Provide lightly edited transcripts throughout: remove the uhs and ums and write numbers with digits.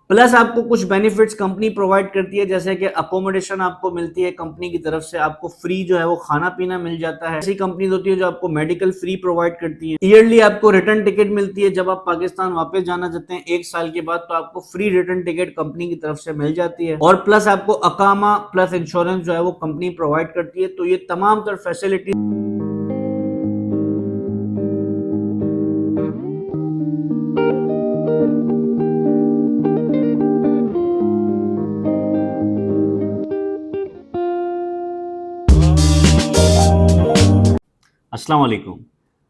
Plus आपको कुछ benefits company provide करती है, जैसे कि अकोमोडेशन आपको मिलती है कंपनी की तरफ से, आपको फ्री जो है वो खाना पीना मिल जाता है। ऐसी कंपनीज होती है जो आपको मेडिकल फ्री प्रोवाइड करती है। ईयरली आपको रिटर्न टिकट मिलती है, जब आप पाकिस्तान वापस जाना चाहते हैं 1 साल के बाद, तो आपको फ्री रिटर्न टिकट कंपनी की तरफ से मिल जाती है। और प्लस आपको अकामा प्लस इंश्योरेंस जो है वो कंपनी प्रोवाइड करती है। तो ये तमाम तर फैसिलिटी अस्सलाम वालेकुम।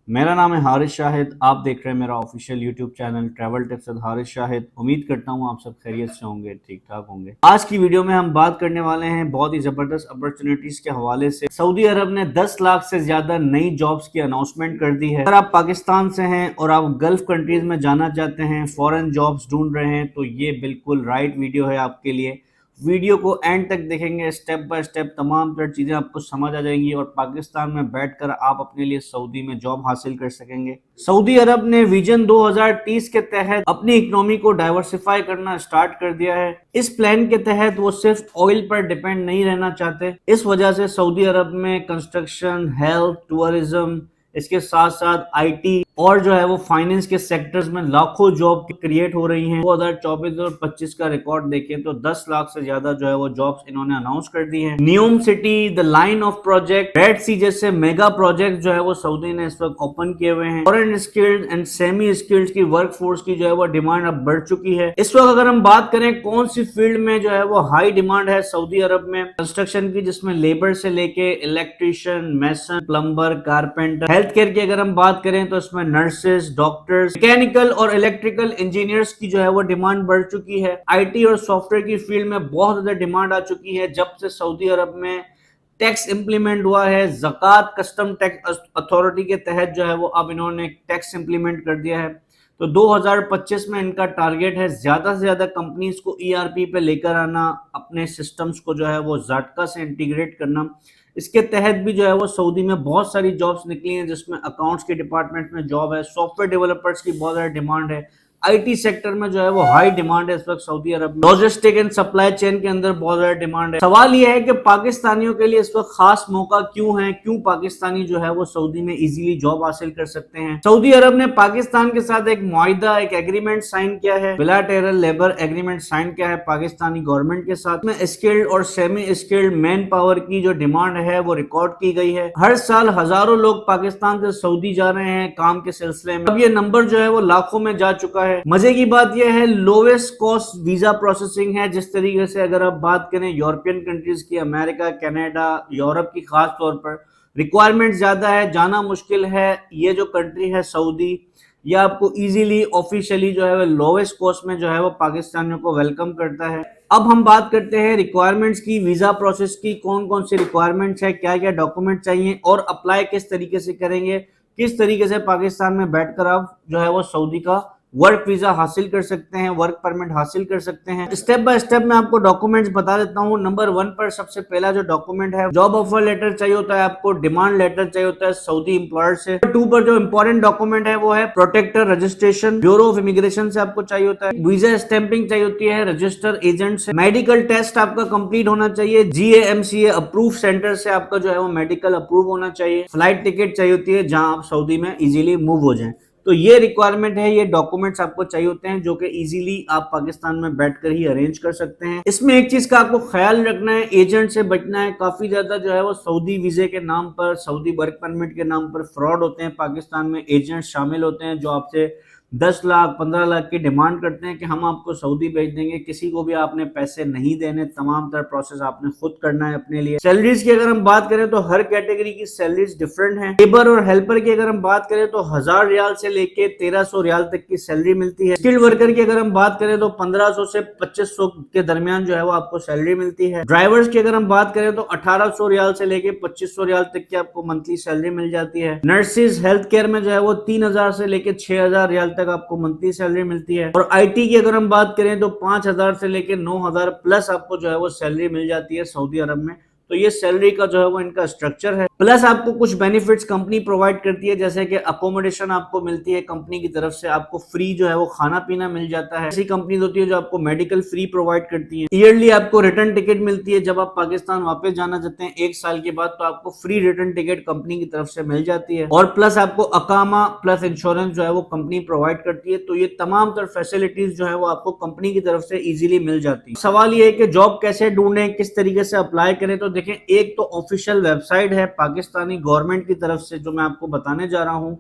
मेरा नाम है हारिस शाहिद। आप देख रहे हैं मेरा official YouTube channel travel tips with Haris Shahid. उम्मीद करता हूँ आप सब खैरियत से होंगे, ठीक ठाक होंगे। आज की वीडियो में हम बात करने वाले हैं बहुत ही जबरदस्त अपॉर्चुनिटीज के हवाले से। सऊदी अरब ने 10 लाख से ज्यादा नई जॉब्स की अनाउंसमेंट कर दी है। अगर आप पाकिस्तान से हैं और आप गल्फ कंट्रीज में जाना चाहते हैं, फॉरेन जॉब्स ढूंढ रहे हैं, तो ये बिल्कुल राइट वीडियो है आपके लिए। वीडियो को एंड तक देखेंगे, स्टेप बाय स्टेप तमाम तर चीज़ें आपको समझ आ जाएंगी और पाकिस्तान में बैठकर आप अपने लिए सऊदी में जॉब हासिल कर सकेंगे। सऊदी अरब ने विजन 2030 के तहत अपनी इकोनॉमी को डाइवर्सिफाई करना स्टार्ट कर दिया है। इस प्लान के तहत वो सिर्फ ऑयल पर डिपेंड नहीं रहना चाहते। इस वजह से सऊदी अरब में कंस्ट्रक्शन, हेल्थ, टूरिज्म, इसके साथ साथ आईटी और जो है वो फाइनेंस के सेक्टर्स में लाखों जॉब क्रिएट हो रही हैं। 2024 और 25 का रिकॉर्ड देखें तो 10 लाख से ज्यादा जो है वो जॉब्स इन्होंने अनाउंस कर दी है। Neom city, the line of project, red sea जैसे मेगा प्रोजेक्ट जो है वो सऊदी ने इस वक्त ओपन किए हुए हैं। Foreign skilled and semi skilled की वर्कफोर्स की जो है वो डिमांड अब बढ़ चुकी है। इस वक्त अगर हम बात करें कौन सी फील्ड में जो है वो हाई डिमांड है सऊदी अरब में, कंस्ट्रक्शन की, जिसमें लेबर से लेके इलेक्ट्रीशियन, मैसन, प्लम्बर, कारपेंटर, हेल्थ केयर की अगर हम बात करें तो इसमें नर्सेस, डॉक्टर्स, मैकेनिकल और इलेक्ट्रिकल इंजीनियर्स की जो है वो डिमांड बढ़ चुकी है। आईटी और सॉफ्टवेयर की फील्ड में बहुत ज्यादा डिमांड आ चुकी है जब से सऊदी अरब में टैक्स इंप्लीमेंट हुआ है। ज़कात कस्टम टैक्स अथॉरिटी के तहत जो है वो अब इन्होंने टैक्स इंप्लीमेंट कर दिया है। तो 2025 में इनका टारगेट है ज्यादा से ज्यादा कंपनीज को ईआरपी पे लेकर आना, अपने सिस्टम्स को जो है वो ज़ाटका से इंटीग्रेट करना। इसके तहत भी जो है वो सऊदी में बहुत सारी जॉब्स निकली हैं, जिसमें अकाउंट्स के डिपार्टमेंट में जॉब है, सॉफ्टवेयर डेवलपर्स की बहुत ज़्यादा डिमांड है, आईटी सेक्टर में जो है वो हाई डिमांड है इस वक्त सऊदी अरब में, लॉजिस्टिक एंड सप्लाई चेन के अंदर बहुत ज्यादा डिमांड है। सवाल यह है कि पाकिस्तानियों के लिए इस वक्त खास मौका क्यों है, क्यों पाकिस्तानी जो है वो सऊदी में इजीली जॉब हासिल कर सकते हैं। सऊदी अरब ने पाकिस्तान के साथ एक मुआहिदा, एक एग्रीमेंट साइन किया है, बिलैटरल लेबर एग्रीमेंट साइन किया है पाकिस्तानी गवर्नमेंट के साथ में। स्किल्ड और सेमी स्किल्ड मैन पावर की जो डिमांड है वो रिकॉर्ड की गई है। हर साल हजारों लोग पाकिस्तान से सऊदी जा रहे हैं काम के सिलसिले में। अब ये नंबर जो है वो लाखों में जा चुका है। मजे की बात यह है, लोवेस्ट कॉस्ट वीजा प्रोसेसिंग है। जिस तरीके से अगर आप बात करें यूरोपियन कंट्रीज की, अमेरिका, कनाडा, यूरोप की, खास तौर पर रिक्वायरमेंट ज्यादा है, जाना मुश्किल है। ये जो कंट्री है सऊदी, ये आपको इजीली ऑफिशियली जो है वो लोवेस्ट कॉस्ट में जो है वो पाकिस्तानियों को वेलकम करता है। अब हम बात करते हैं रिक्वायरमेंट्स की, वीजा प्रोसेस की, कौन कौन सी रिक्वायरमेंट्स है, क्या क्या डॉक्यूमेंट चाहिए और अप्लाई किस तरीके से करेंगे, किस तरीके से पाकिस्तान में बैठकर आप जो है वो सऊदी का वर्क वीजा हासिल कर सकते हैं, वर्क परमिट हासिल कर सकते हैं। स्टेप बाय स्टेप मैं आपको डॉक्यूमेंट्स बता देता हूं। नंबर 1 पर सबसे पहला जो डॉक्यूमेंट है, जॉब ऑफर लेटर चाहिए होता है आपको, डिमांड लेटर चाहिए होता है सऊदी एम्प्लॉयर से। नंबर 2 पर जो इंपॉर्टेंट डॉक्यूमेंट है वो है protector registration, bureau of immigration से आपको चाहिए होता है। वीजा स्टैंपिंग चाहिए होती है रजिस्टर एजेंट से। मेडिकल टेस्ट आपका कंप्लीट होना चाहिए, जीएएमसीए अप्रूव सेंटर से आपका जो है वो मेडिकल अप्रूव होना चाहिए। फ्लाइट टिकट चाहिए होती है जहां आप सऊदी में इजीली मूव हो जाएं। तो ये रिक्वायरमेंट है, ये डॉक्यूमेंट्स आपको चाहिए होते हैं जो कि इजीली आप पाकिस्तान में बैठकर ही अरेंज कर सकते हैं। इसमें एक चीज का आपको ख्याल रखना है, एजेंट से बचना है। काफी ज्यादा जो है वो सऊदी वीजे के नाम पर, सऊदी वर्क परमिट के नाम पर फ्रॉड होते हैं। पाकिस्तान में एजेंट शामिल होते हैं जो आपसे 10 लाख 15 लाख की डिमांड करते हैं कि हम आपको सऊदी भेज देंगे। किसी को भी आपने पैसे नहीं देने, तमाम तरह प्रोसेस आपने खुद करना है अपने लिए। सैलरीज की अगर हम बात करें तो हर कैटेगरी की सैलरीज डिफरेंट है। लेबर और हेल्पर की अगर हम बात करें तो 1000 रियाल से लेके 1300 रियाल तक की सैलरी मिलती है। स्किल्ड वर्कर की अगर हम बात करें तो 1500 से 2500 के दरमियान जो है वो आपको सैलरी मिलती है। ड्राइवर्स की अगर हम बात करें तो 1800 रियाल से लेके 2500 रियाल तक की आपको मंथली सैलरी मिल जाती है। नर्सिस, हेल्थ केयर में जो है वो 3000 से लेके 6000 रियाल तक आपको मंथली सैलरी मिलती है। और आईटी की अगर हम बात करें तो 5000 से लेके 9000 प्लस आपको जो है वो सैलरी मिल जाती है सऊदी अरब में। तो ये सैलरी का जो है वो इनका स्ट्रक्चर है। प्लस आपको कुछ बेनिफिट्स कंपनी प्रोवाइड करती है, जैसे कि अकोमोडेशन आपको मिलती है कंपनी की तरफ से, आपको फ्री जो है वो खाना पीना मिल जाता है। ऐसी कंपनीज होती है जो आपको मेडिकल फ्री प्रोवाइड करती है। ईयरली आपको रिटर्न टिकट मिलती है, जब आप पाकिस्तान वापस जाना चाहते हैं 1 साल के बाद, तो आपको फ्री रिटर्न टिकट कंपनी की तरफ से मिल जाती है। और प्लस आपको अकामा प्लस इंश्योरेंस जो है वो कंपनी प्रोवाइड करती है। तो ये तमाम तर फैसिलिटीज जो है वो आपको कंपनी की तरफ से इजीली मिल जाती है। सवाल ये है कि जॉब कैसे ढूंढें, किस तरीके से अप्लाई करें। तो देखें, एक तो ऑफिशियल वेबसाइट है पाकिस्तानी गवर्नमेंट की तरफ से जो मैं आपको बताने जा रहा हूं,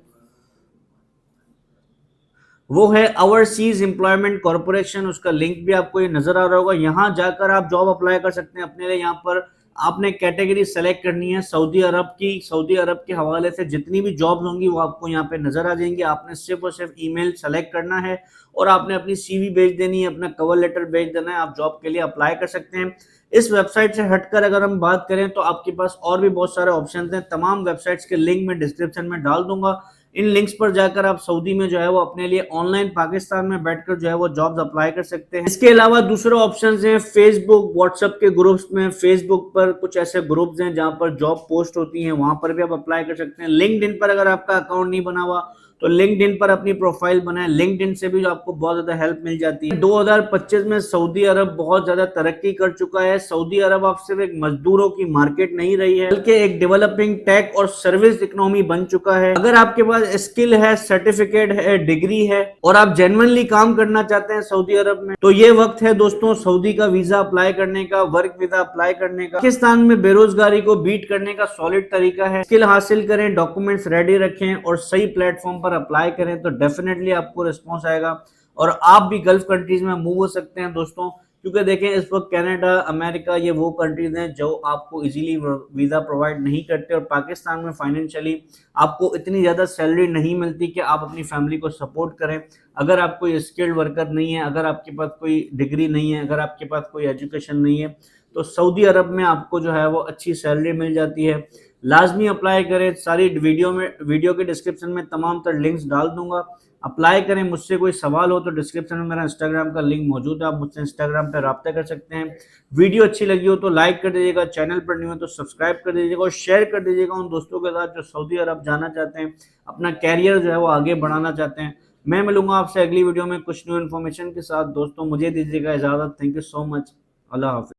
वो है ओवरसीज एम्प्लॉयमेंट कॉर्पोरेशन। उसका लिंक भी आपको ये नजर आ रहा होगा। यहां जाकर आप जॉब अप्लाई कर सकते हैं अपने लिए। यहाँ पर आपने कैटेगरी सेलेक्ट करनी है सऊदी अरब की। सऊदी अरब के हवाले से जितनी भी जॉब्स होंगी वो आपको यहाँ पे नजर आ जाएंगी। आपने सिर्फ और सिर्फ ईमेल सेलेक्ट करना है और आपने अपनी सीवी भेज देनी है, अपना कवर लेटर भेज देना है, आप जॉब के लिए अप्लाई कर सकते हैं। इस वेबसाइट से हटकर अगर हम बात करें तो आपके पास और भी बहुत सारे ऑप्शंस हैं। तमाम वेबसाइट्स के लिंक मैं डिस्क्रिप्शन में डाल दूंगा। इन लिंक्स पर जाकर आप सऊदी में जो है वो अपने लिए ऑनलाइन पाकिस्तान में बैठकर जो है वो जॉब्स अप्लाई कर सकते हैं। इसके अलावा दूसरे ऑप्शंस हैं फेसबुक, व्हाट्सएप के ग्रुप्स में। फेसबुक पर कुछ ऐसे ग्रुप्स हैं जहां पर जॉब पोस्ट होती हैं, वहां पर भी आप अप्लाई कर सकते हैं। लिंक्डइन पर अगर आपका अकाउंट नहीं बना हुआ तो लिंक्डइन पर अपनी प्रोफाइल बनाएं। लिंक्डइन से भी जो आपको बहुत ज्यादा हेल्प मिल जाती है। 2025 में सऊदी अरब बहुत ज्यादा तरक्की कर चुका है। सऊदी अरब अब सिर्फ एक मजदूरों की मार्केट नहीं रही है, बल्कि एक डेवलपिंग टेक और सर्विस इकोनॉमी बन चुका है। अगर आपके पास स्किल है, सर्टिफिकेट है, डिग्री है और आप जेन्युइनली काम करना चाहते हैं सऊदी अरब में, तो ये वक्त है दोस्तों सऊदी का वीजा अप्लाई करने का, वर्क वीजा अप्लाई करने का। पाकिस्तान में बेरोजगारी को बीट करने का सॉलिड तरीका है। स्किल हासिल करें, डॉक्यूमेंट्स रेडी रखें और सही प्लेटफॉर्म पर अप्लाई करें तो डेफिनेटली आपको रिस्पॉन्स आएगा और आप भी गल्फ कंट्रीज में मूव हो सकते हैं दोस्तों। क्योंकि देखें, इस वक्त कनाडा, अमेरिका, ये वो कंट्रीज हैं जो आपको इजीली वीजा प्रोवाइड नहीं करते और पाकिस्तान में फाइनेंशियली आपको इतनी ज्यादा सैलरी नहीं मिलती कि आप अपनी फैमिली को सपोर्ट करें। अगर आप कोई स्किल्ड वर्कर नहीं है, अगर आपके पास कोई डिग्री नहीं है, अगर आपके पास कोई एजुकेशन नहीं है, तो सऊदी अरब में आपको जो है वो अच्छी सैलरी मिल जाती है। लाजमी अप्लाई करें। सारी वीडियो के डिस्क्रिप्शन में तमाम तर लिंक्स डाल दूंगा। अप्लाई करें। मुझसे कोई सवाल हो तो डिस्क्रिप्शन में मेरा इंस्टाग्राम का लिंक मौजूद है, आप मुझसे इंस्टाग्राम पर रब्ता कर सकते हैं। वीडियो अच्छी लगी हो तो लाइक कर दीजिएगा, चैनल पर नहीं हो तो सब्सक्राइब कर दीजिएगा और शेयर कर दीजिएगा उन दोस्तों के साथ जो सऊदी अरब जाना चाहते हैं, अपना कैरियर जो है वो आगे बढ़ाना चाहते हैं। मैं मिलूंगा आपसे अगली वीडियो में कुछ न्यू इन्फॉर्मेशन के साथ। दोस्तों मुझे दीजिएगा इजाजत। Thank you so much. Allah Hafiz.